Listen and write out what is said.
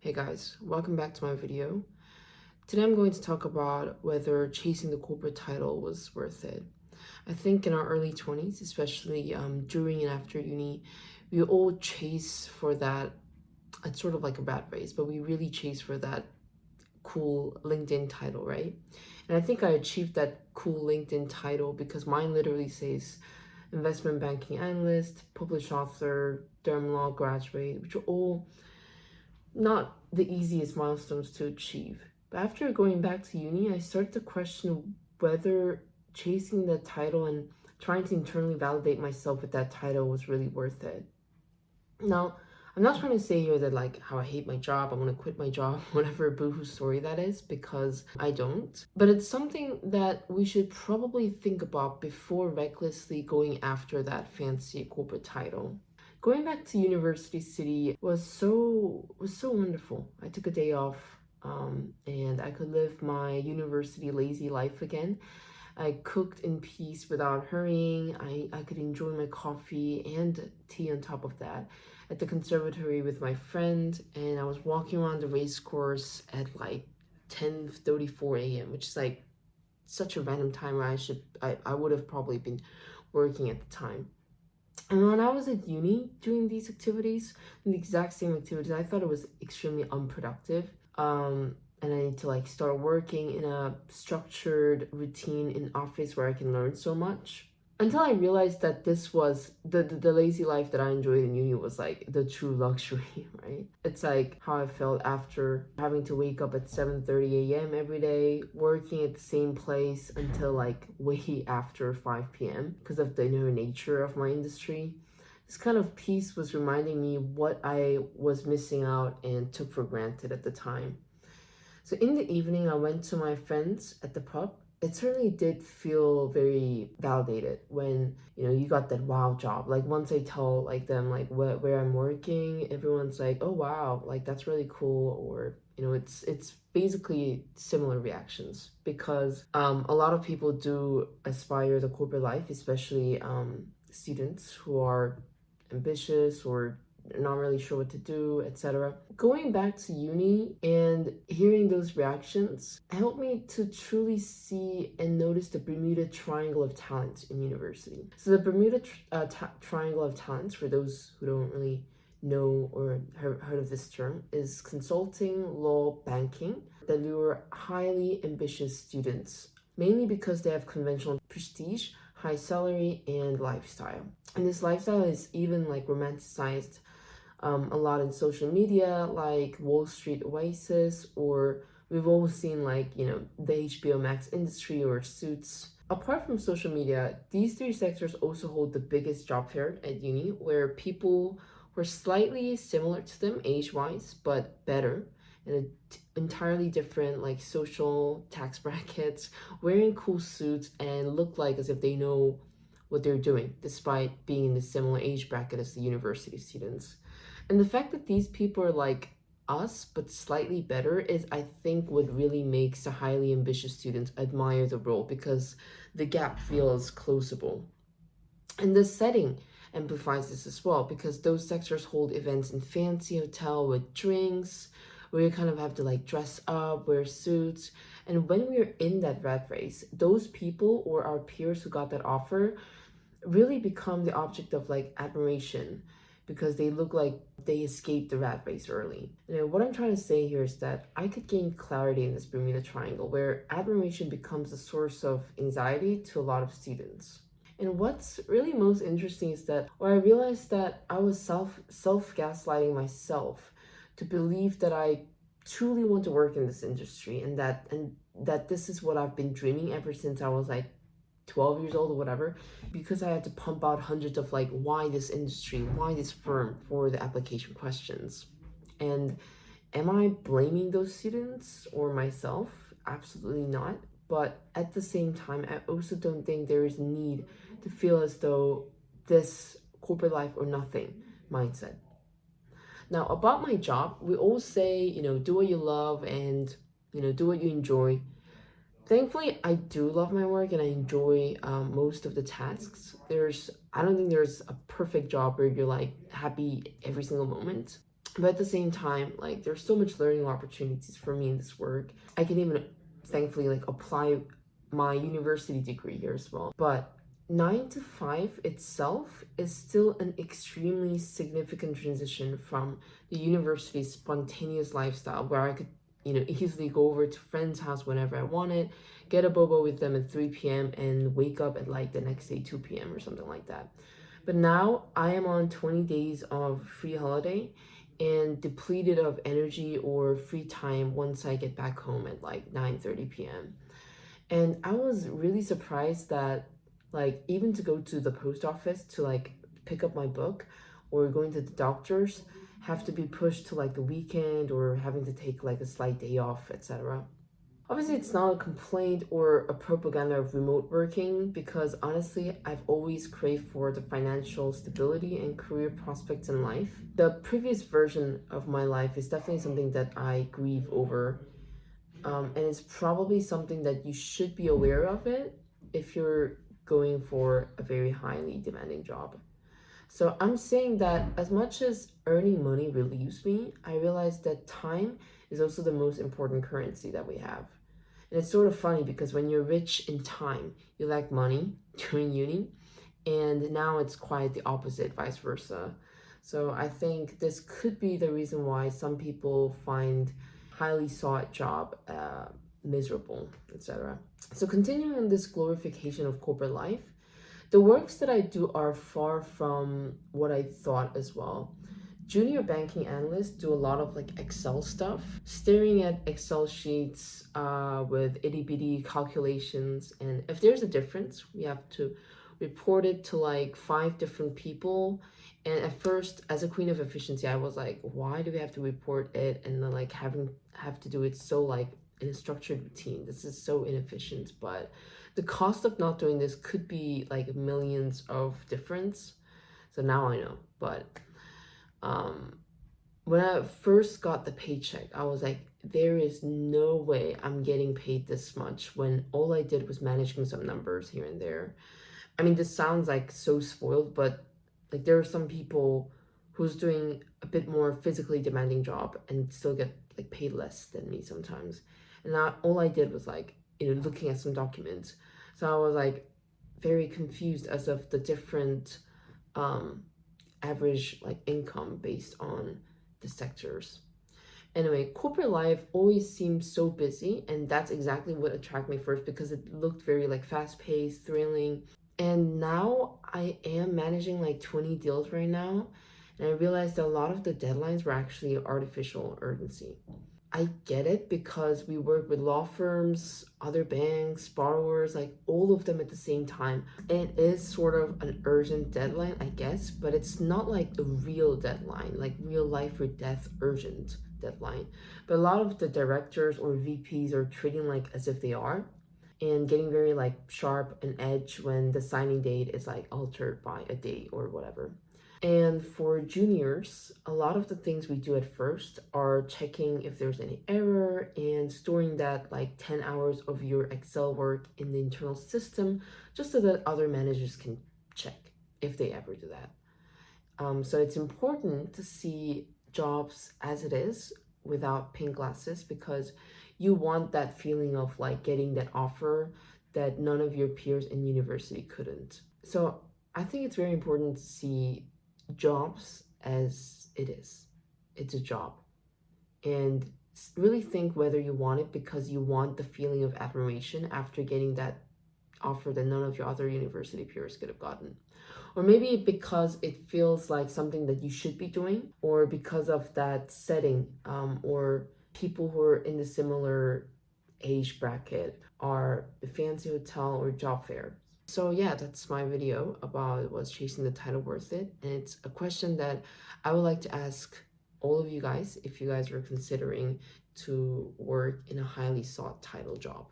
Hey guys, welcome back to my video. Today I'm going to talk about whether chasing the corporate title was worth it. I think in our early 20s, especially during and after uni, we all chase for that. It's sort of like a rat race, but we really chase for that cool LinkedIn title, right? And I think I achieved that cool LinkedIn title because mine literally says investment banking analyst, published author, derm law graduate, which are all not the easiest milestones to achieve. But after going back to uni, I started to question whether chasing that title and trying to internally validate myself with that title was really worth it. Now, I'm not trying to say here that like how I hate my job, I'm gonna quit my job, whatever boohoo story that is, because I don't. But it's something that we should probably think about before recklessly going after that fancy corporate title. Going back to University City was so wonderful. I took a day off, and I could live my university lazy life again. I cooked in peace without hurrying. I could enjoy my coffee and tea on top of that at the conservatory with my friend, and I was walking around the race course at like 10:34 a.m., which is like such a random time where I would have probably been working at the time. And when I was at uni doing these activities, the exact same activities, I thought it was extremely unproductive. And I need to like start working in a structured routine in office where I can learn so much. Until I realized that this was the lazy life that I enjoyed in uni was like the true luxury, right? It's like how I felt after having to wake up at 7:30 a.m. every day, working at the same place until like way after 5 p.m. because of the inner nature of my industry. This kind of peace was reminding me what I was missing out and took for granted at the time. So in the evening, I went to my friends at the pub. It certainly did feel very validated when you got that wow job. Like once I tell like them like where I'm working, everyone's like, oh wow, like that's really cool. Or it's basically similar reactions because a lot of people do aspire to corporate life, especially students who are ambitious or not really sure what to do, etc. Going back to uni and hearing those reactions helped me to truly see and notice the Bermuda Triangle of Talent in university. So the Bermuda Triangle of Talent, for those who don't really know or heard of this term, is consulting, law, banking that lure highly ambitious students, mainly because they have conventional prestige, high salary, and lifestyle. And this lifestyle is even like romanticized a lot in social media, like Wall Street Oasis, or we've all seen like, the HBO Max industry or Suits. Apart from social media, these three sectors also hold the biggest job fair at uni, where people were slightly similar to them age-wise, but better, and entirely different like social tax brackets, wearing cool suits, and look like as if they know what they're doing, despite being in the similar age bracket as the university students. And the fact that these people are like us, but slightly better, is, I think, what really makes the highly ambitious students admire the role because the gap feels closable. And the setting amplifies this as well because those sectors hold events in fancy hotel with drinks where you kind of have to like dress up, wear suits. And when we're in that rat race, those people or our peers who got that offer really become the object of like admiration because they look like they escaped the rat race early. What I'm trying to say here is that I could gain clarity in this Bermuda Triangle where admiration becomes a source of anxiety to a lot of students. And what's really most interesting is that where I realized that I was self gaslighting myself to believe that I truly want to work in this industry and that this is what I've been dreaming ever since I was like 12 years old or whatever, because I had to pump out hundreds of like, why this industry, why this firm for the application questions. And am I blaming those students or myself? Absolutely not. But at the same time, I also don't think there is need to feel as though this corporate life or nothing mindset. Now, about my job, we all say, do what you love and, do what you enjoy. Thankfully, I do love my work and I enjoy most of the tasks. I don't think there's a perfect job where you're like happy every single moment. But at the same time, like there's so much learning opportunities for me in this work. I can even thankfully like apply my university degree here as well. But 9 to 5 itself is still an extremely significant transition from the university's spontaneous lifestyle where I could, easily go over to friend's house whenever I wanted, get a bobo with them at 3 p.m. and wake up at like the next day 2 p.m. or something like that. But now I am on 20 days of free holiday and depleted of energy or free time once I get back home at like 9:30 p.m. And I was really surprised that like even to go to the post office to like pick up my book or going to the doctor's have to be pushed to like the weekend or having to take like a slight day off, etc. Obviously, it's not a complaint or a propaganda of remote working because honestly, I've always craved for the financial stability and career prospects in life. The previous version of my life is definitely something that I grieve over, and it's probably something that you should be aware of it if you're going for a very highly demanding job. So I'm saying that as much as earning money relieves me, I realize that time is also the most important currency that we have. And it's sort of funny because when you're rich in time, you lack money during uni, and now it's quite the opposite, vice versa. So I think this could be the reason why some people find highly sought job miserable, etc. So continuing on this glorification of corporate life, the works that I do are far from what I thought as well. Junior banking analysts do a lot of like Excel stuff, staring at Excel sheets with itty bitty calculations. And if there's a difference, we have to report it to like 5 different people. And at first, as a queen of efficiency, I was like, why do we have to report it and then like have to do it so like in a structured routine? This is so inefficient. But the cost of not doing this could be like millions of difference. So now I know. But when I first got the paycheck, I was like, there is no way I'm getting paid this much when all I did was managing some numbers here and there. I mean, this sounds like so spoiled, but like there are some people who's doing a bit more physically demanding job and still get like paid less than me sometimes. And all I did was like, looking at some documents. So I was like very confused as of the different um average like income based on the sectors. Anyway, corporate life always seemed so busy, and that's exactly what attracted me first because it looked very like fast paced, thrilling. And now I am managing like 20 deals right now, and I realized that a lot of the deadlines were actually artificial urgency. I get it because we work with law firms, other banks, borrowers, like all of them at the same time. It is sort of an urgent deadline, I guess, but it's not like a real deadline, like real life or death urgent deadline. But a lot of the directors or VPs are treating like as if they are and getting very like sharp and edge when the signing date is like altered by a day or whatever. And for juniors, a lot of the things we do at first are checking if there's any error and storing that like 10 hours of your Excel work in the internal system just so that other managers can check if they ever do that. So it's important to see jobs as it is without pink glasses because you want that feeling of like getting that offer that none of your peers in university couldn't. So I think it's very important to see jobs as it is. It's a job. And really think whether you want it because you want the feeling of admiration after getting that offer that none of your other university peers could have gotten. Or maybe because it feels like something that you should be doing, or because of that setting, or people who are in the similar age bracket are the fancy hotel or job fair. So yeah, that's my video about was chasing the title worth it? And it's a question that I would like to ask all of you guys if you guys are considering to work in a highly sought title job.